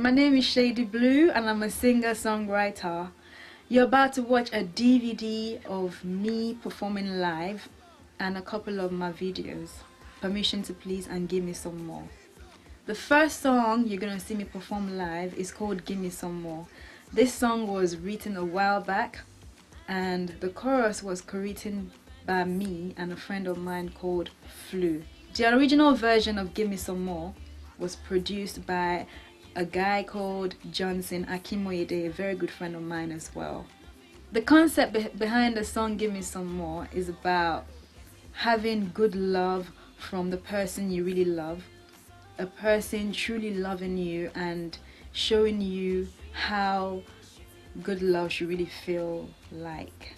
My name is Shady Blue and I'm a singer-songwriter. You're about to watch a DVD of me performing live and a couple of my videos. Permission to Please and Gimme Some More. The first song you're going to see me perform live is called Gimme Some More. This song was written a while back and the chorus was co-written by me and a friend of mine called Flu. The original version of Gimme Some More was produced by a guy called Johnson Akimoyede, a very good friend of mine as well. The concept behind the song Gimme Some More is about having good love from the person you really love, a person truly loving you and showing you how good love should really feel like.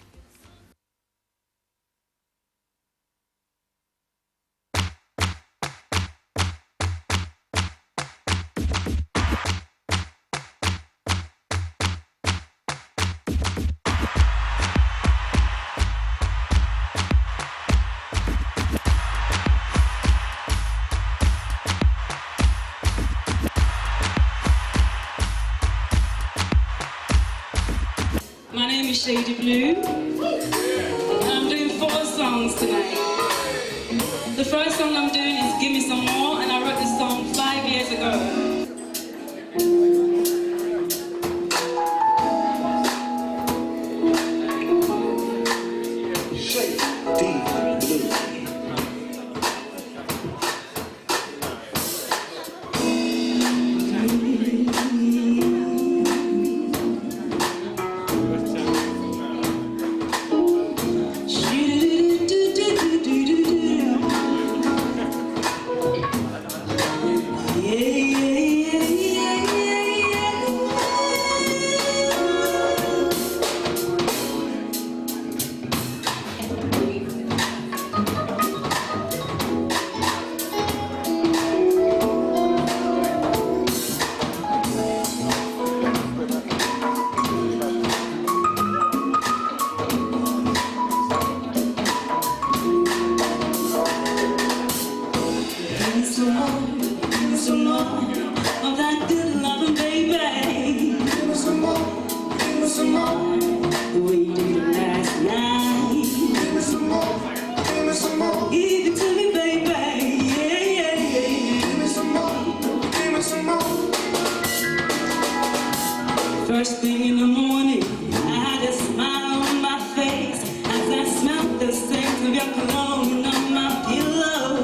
My name is Shady Blue, and I'm doing 4 songs tonight. The first song I'm doing is Gimme Some More, and I wrote this song 5 years ago. Some more of that good loving, baby. Give me some more, the way you did it last night. Give me some more, give it to me, baby. Yeah, yeah, yeah. Give me some more. First thing in the morning, I had a smile on my face as I smelled the scent of your cologne on my pillow.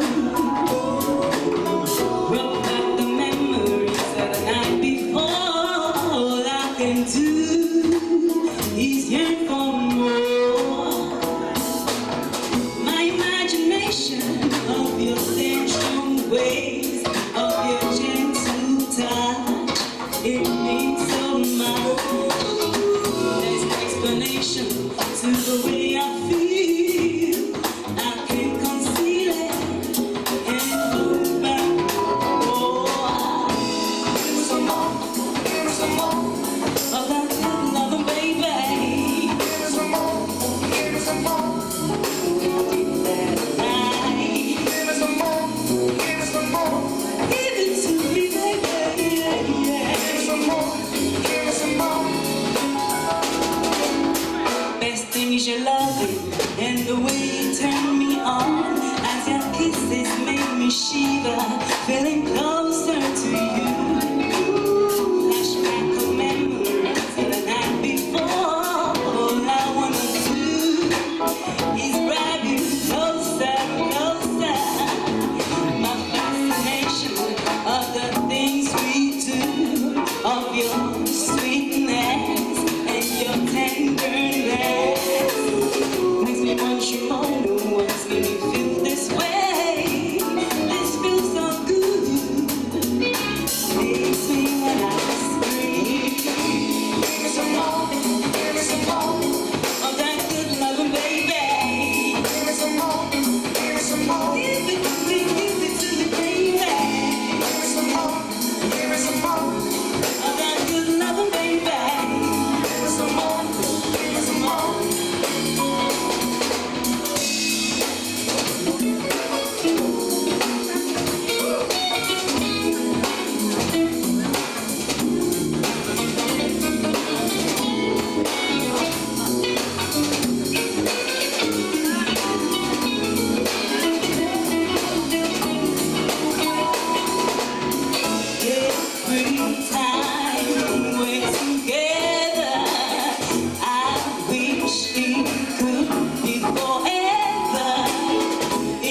It means so much. There's an explanation to the way I feel. I can't conceal it and look back. Oh, give me some more of that good loving, baby. Give me some more. Did that right. Give me some more. Give it to me, baby. Best thing is your loving and the way you turn me on as your kisses make me shiver, feeling closer to you. Flashback of memories of the night before. All I wanna do is grab you closer. My fascination of the things we do, of your sweetness and your tenderness, makes me want you more. What's made me feel this way? This feels so good.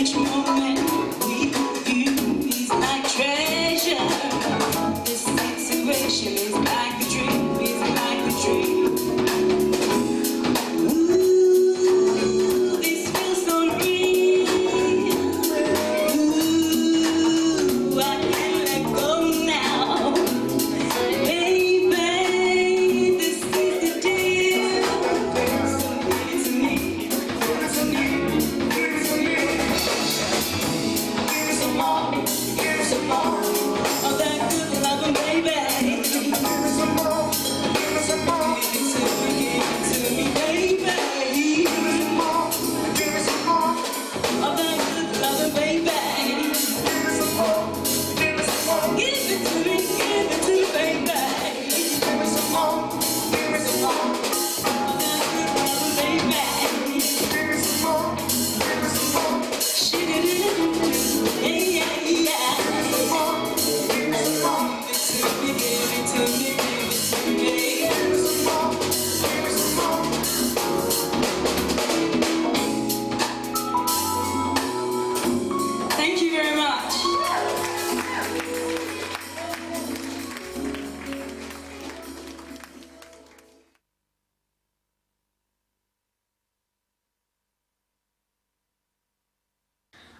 Each moment with you is like treasure. This situation is like a dream, is like a dream. Ooh, this feels so real. Ooh, I can't let go now. Baby, this is the deal. So give it to me, give it to me, give it to me. Give me some more, give me some more of that good loving, baby. Give me some more, give me some more. Give it to me, baby. Give me some more, give me some more of that good loving, baby. Give me some more, give me some more. Give it to me, baby. Give me some more, give me some more of that good loving, baby. Give me some more, give me some more. Shady, yeah, yeah, yeah. Give me some more, give me some more. Give it to me, give it to me, give it to me. Give me some more, give me some more. Thank you very much.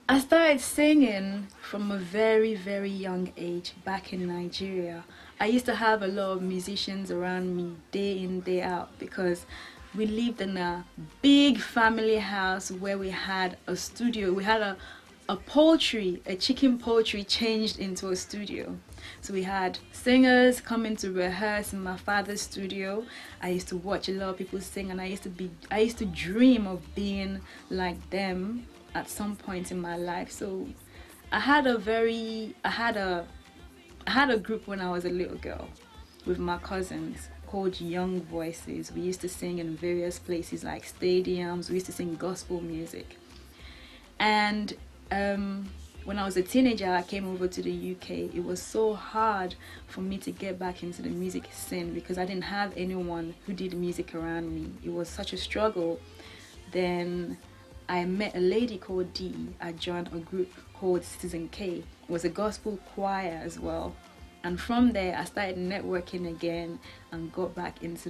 I started singing from a very, very young age back in Nigeria. I used to have a lot of musicians around me day in, day out, because we lived in a big family house where we had a studio. We had a poultry, a chicken poultry changed into a studio. So we had singers coming to rehearse in my father's studio. I used to watch a lot of people sing, and I used to dream of being like them at some point in my life. So I had a group when I was a little girl with my cousins called Young Voices. We used to sing in various places like stadiums. We used to sing gospel music. And when I was a teenager, I came over to the UK. It was so hard for me to get back into the music scene because I didn't have anyone who did music around me. It was such a struggle. Then I met a lady called Dee. I joined a group called Citizen K. It was a gospel choir as well. And from there, I started networking again and got back into